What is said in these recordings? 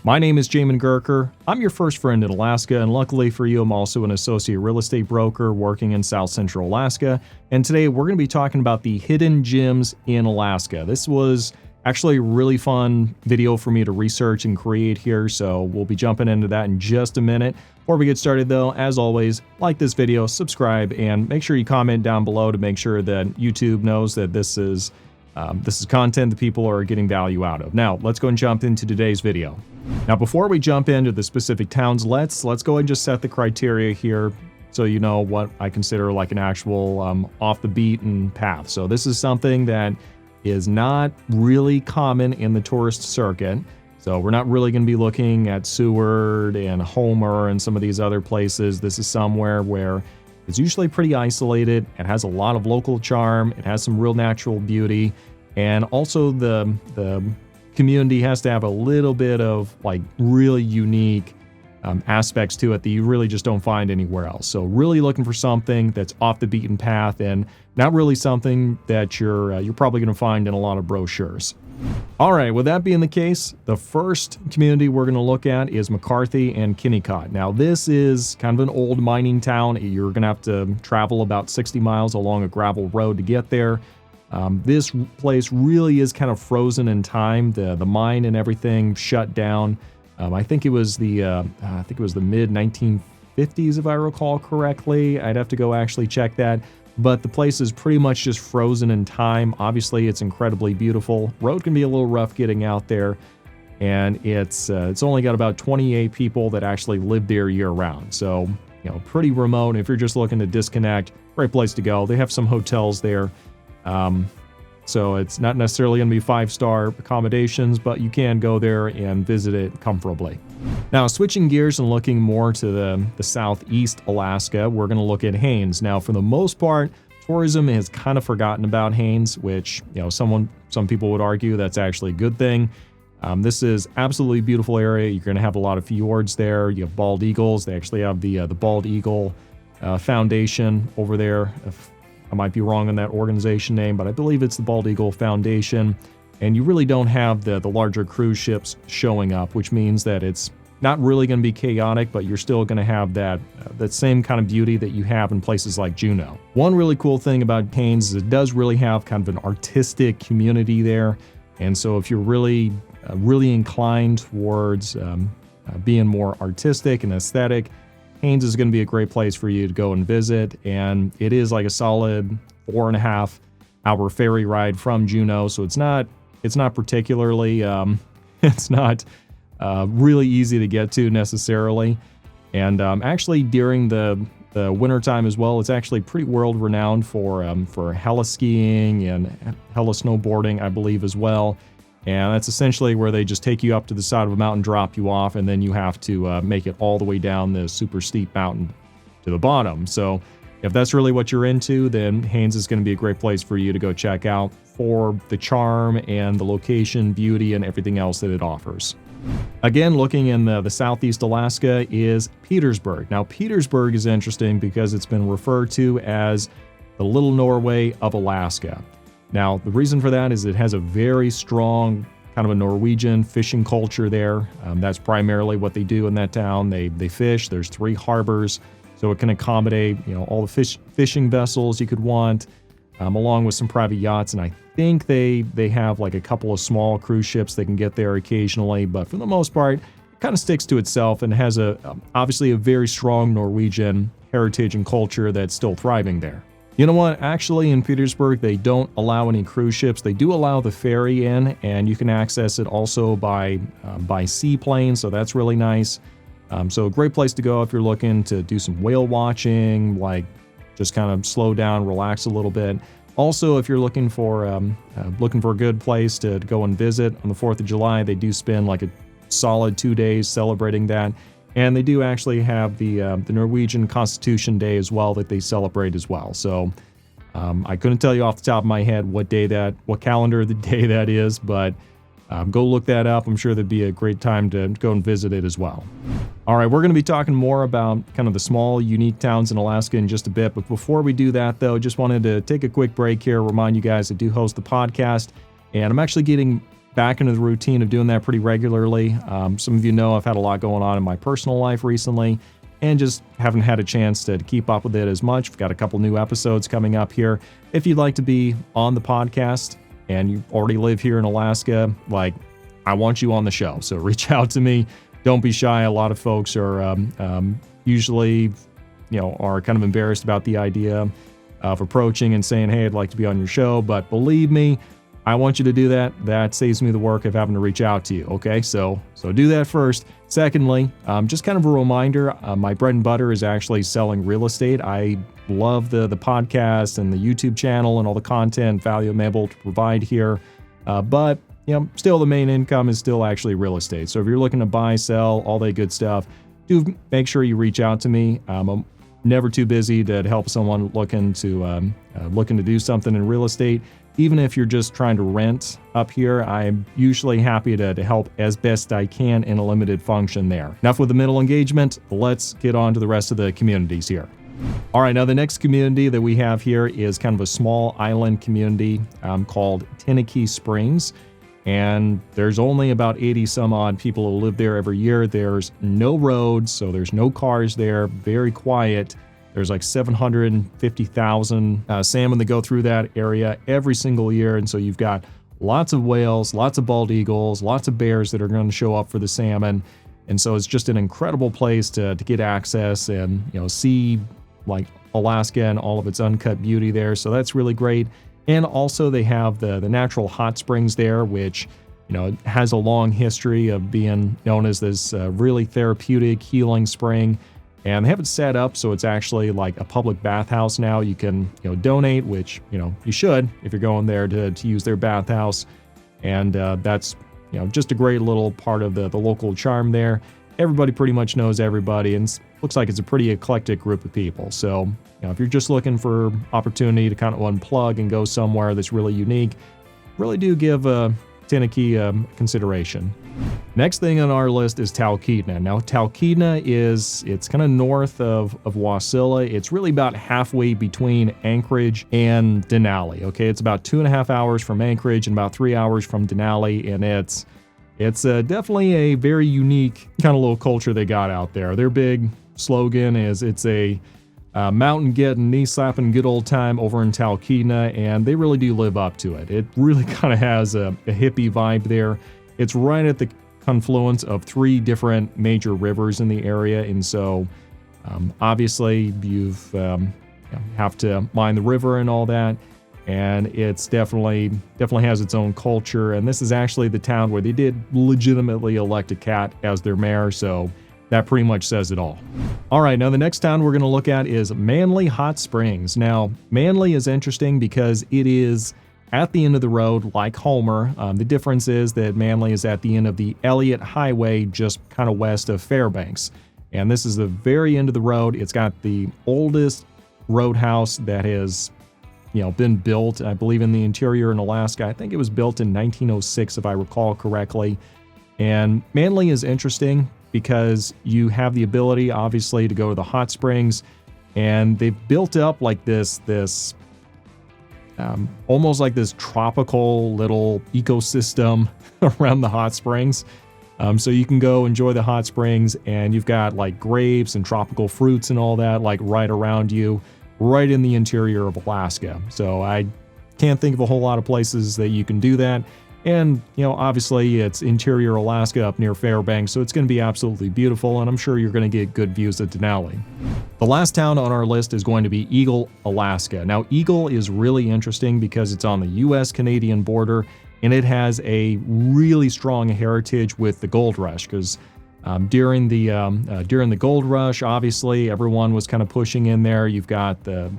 My name is Jamin Gurker. I'm your first friend in Alaska, and luckily for you, I'm also an associate real estate broker working in South Central Alaska. And today we're going to be talking about the hidden gems in Alaska. This was actually a really fun video for me to research and create here, so we'll be jumping into that in just a minute. Before we get started though, as always, like this video, subscribe, and make sure you comment down below to make sure that YouTube knows that this is content that people are getting value out of. Now, let's go and jump into today's video. Now, before we jump into the specific towns, let's go ahead and just set the criteria here so you know what I consider like an actual off the beaten path. So this is something that is not really common in the tourist circuit. So we're not really going to be looking at Seward and Homer and some of these other places. This is somewhere where it's usually pretty isolated. It has a lot of local charm. It has some real natural beauty. And also the community has to have a little bit of like really unique aspects to it that you really just don't find anywhere else. So really looking for something that's off the beaten path and not really something that you're probably going to find in a lot of brochures. All right, with that being the case, the first community we're going to look at is McCarthy and Kenikott. Now, this is kind of an old mining town. You're going to have to travel about 60 miles along a gravel road to get there. This place really is kind of frozen in time. The mine and everything shut down. I think it was the mid 1950s, if I recall correctly. I'd have to go actually check that. But the place is pretty much just frozen in time. Obviously, it's incredibly beautiful. Road can be a little rough getting out there, and it's only got about 28 people that actually live there year round. So, you know, pretty remote. If you're just looking to disconnect, great place to go. They have some hotels there. So it's not necessarily going to be 5-star accommodations, but you can go there and visit it comfortably. Now, switching gears and looking more to the southeast Alaska, we're going to look at Haines. Now, for the most part, tourism has kind of forgotten about Haines, which, you know, some people would argue that's actually a good thing. This is absolutely beautiful area. You're going to have a lot of fjords there. You have bald eagles. They actually have the Bald Eagle Foundation over there. I might be wrong on that organization name, but I believe it's the Bald Eagle Foundation. And you really don't have the larger cruise ships showing up, which means that it's not really going to be chaotic, but you're still going to have that same kind of beauty that you have in places like Juneau. One really cool thing about Haines is it does really have kind of an artistic community there. And so if you're really inclined towards being more artistic and aesthetic, Haines is going to be a great place for you to go and visit, and it is like a solid 4.5-hour ferry ride from Juneau, so it's not particularly it's not really easy to get to necessarily. And actually during the wintertime as well, it's actually pretty world renowned for heli-skiing and heli-snowboarding, I believe, as well. And that's essentially where they just take you up to the side of a mountain, drop you off, and then you have to make it all the way down the super steep mountain to the bottom. So if that's really what you're into, then Haines is going to be a great place for you to go check out for the charm and the location, beauty, and everything else that it offers. Again, looking in the southeast Alaska is Petersburg. Now, Petersburg is interesting because it's been referred to as the Little Norway of Alaska. Now, the reason for that is it has a very strong kind of a Norwegian fishing culture there. That's primarily what they do in that town. They fish. There's 3 harbors, so it can accommodate, you know, all the fishing vessels you could want, along with some private yachts. And I think they have like a couple of small cruise ships that can get there occasionally, but for the most part, it kind of sticks to itself and has obviously a very strong Norwegian heritage and culture that's still thriving there. You know what? Actually, in Petersburg, they don't allow any cruise ships. They do allow the ferry in, and you can access it also by seaplane, so that's really nice. So a great place to go if you're looking to do some whale watching, like just kind of slow down, relax a little bit. Also, if you're looking for a good place to go and visit on the 4th of July, they do spend like a solid 2 days celebrating that. And they do actually have the Norwegian Constitution Day as well that they celebrate as well. So I couldn't tell you off the top of my head what calendar the day that is, but go look that up. I'm sure that'd be a great time to go and visit it as well. All right, we're going to be talking more about kind of the small, unique towns in Alaska in just a bit. But before we do that, though, just wanted to take a quick break here, remind you guys I do host the podcast, and I'm actually getting back into the routine of doing that pretty regularly. Some of you know I've had a lot going on in my personal life recently and just haven't had a chance to keep up with it as much. We've got a couple new episodes coming up here. If you'd like to be on the podcast and you already live here in Alaska, like, I want you on the show. So reach out to me. Don't be shy. A lot of folks are usually, are kind of embarrassed about the idea of approaching and saying, hey, I'd like to be on your show. But believe me, I want you to do that. That saves me the work of having to reach out to you. Okay, so do that first. Secondly, just kind of a reminder, my bread and butter is actually selling real estate. I love the podcast and the YouTube channel and all the content value I'm able to provide here. But still the main income is still actually real estate. So if you're looking to buy, sell, all that good stuff, do make sure you reach out to me. I'm never too busy to help someone looking to do something in real estate. Even if you're just trying to rent up here, I'm usually happy to help as best I can in a limited function there. Enough with the middle engagement. Let's get on to the rest of the communities here. All right, now the next community that we have here is kind of a small island community called Tenakee Springs. And there's only about 80 some odd people who live there every year. There's no roads, so there's no cars there, very quiet. There's like 750,000 salmon that go through that area every single year. And so you've got lots of whales, lots of bald eagles, lots of bears that are going to show up for the salmon. And so it's just an incredible place to get access and, see like Alaska and all of its uncut beauty there. So that's really great. And also they have the natural hot springs there, which, has a long history of being known as this really therapeutic healing spring. And they have it set up so it's actually like a public bathhouse now. You can, donate, which, you should if you're going there to use their bathhouse. And that's, just a great little part of the local charm there. Everybody pretty much knows everybody, and looks like it's a pretty eclectic group of people. So, if you're just looking for opportunity to kind of unplug and go somewhere that's really unique, really do give Tenakee consideration. Next thing on our list is Talkeetna. Now, Talkeetna it's kind of north of Wasilla. It's really about halfway between Anchorage and Denali. Okay, it's about 2.5 hours from Anchorage and about 3 hours from Denali, and it's definitely a very unique kind of little culture they got out there. Their big slogan is it's a mountain getting, knee slapping good old time over in Talkeetna, and they really do live up to it. It really kind of has a hippie vibe there. It's right at the confluence of 3 different major rivers in the area, and so obviously you've have to mind the river and all that. And it's definitely has its own culture. And this is actually the town where they did legitimately elect a cat as their mayor. So that pretty much says it all. All right, now the next town we're going to look at is Manley Hot Springs. Now, Manley is interesting because it is at the end of the road like Homer. The difference is that Manley is at the end of the Elliott Highway, just kind of west of Fairbanks. And this is the very end of the road. It's got the oldest roadhouse that has been built, I believe, in the interior in Alaska. I think it was built in 1906, if I recall correctly. And Manley is interesting because you have the ability, obviously, to go to the hot springs, and they've built up like this almost like this tropical little ecosystem around the hot springs. So you can go enjoy the hot springs, and you've got like grapes and tropical fruits and all that like right around you, right in the interior of Alaska. So I can't think of a whole lot of places that you can do that. And, obviously it's interior Alaska up near Fairbanks, so it's going to be absolutely beautiful, and I'm sure you're going to get good views of Denali. The last town on our list is going to be Eagle, Alaska. Now, Eagle is really interesting because it's on the U.S.-Canadian border, and it has a really strong heritage with the gold rush, because during the gold rush, obviously everyone was kind of pushing in there. You've got the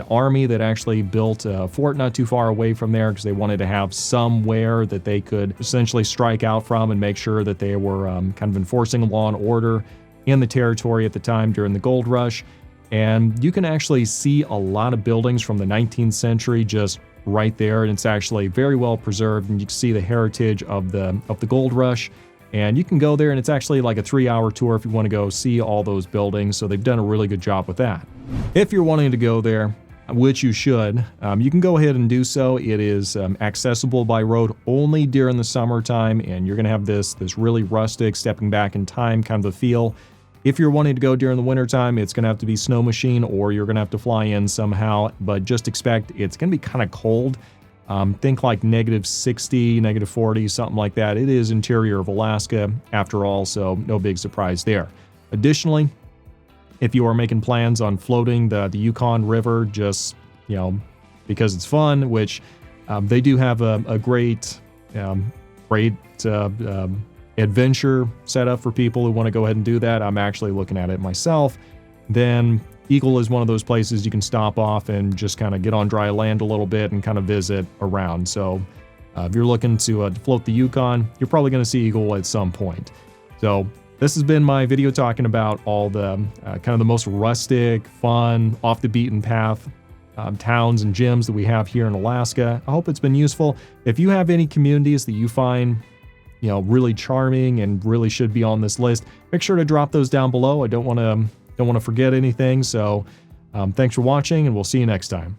army that actually built a fort not too far away from there because they wanted to have somewhere that they could essentially strike out from and make sure that they were kind of enforcing law and order in the territory at the time during the gold rush. And you can actually see a lot of buildings from the 19th century just right there, and it's actually very well preserved, and you can see the heritage of the gold rush. And you can go there, and it's actually like a 3-hour tour if you want to go see all those buildings. So they've done a really good job with that. If you're wanting to go there, which you should. You can go ahead and do so. It is accessible by road only during the summertime, and you're going to have this really rustic, stepping back in time kind of a feel. If you're wanting to go during the wintertime, it's going to have to be snow machine, or you're going to have to fly in somehow, but just expect it's going to be kind of cold. Think like -60, -40, something like that. It is interior of Alaska after all, so no big surprise there. Additionally, if you are making plans on floating the Yukon River, just, because it's fun, which they do have a great adventure setup for people who want to go ahead and do that. I'm actually looking at it myself. Then Eagle is one of those places you can stop off and just kind of get on dry land a little bit and kind of visit around. So if you're looking to float the Yukon, you're probably going to see Eagle at some point. So this has been my video talking about all the kind of the most rustic, fun, off the beaten path towns and gyms that we have here in Alaska. I hope it's been useful. If you have any communities that you find really charming and really should be on this list, make sure to drop those down below. I don't want to forget anything. So thanks for watching, and we'll see you next time.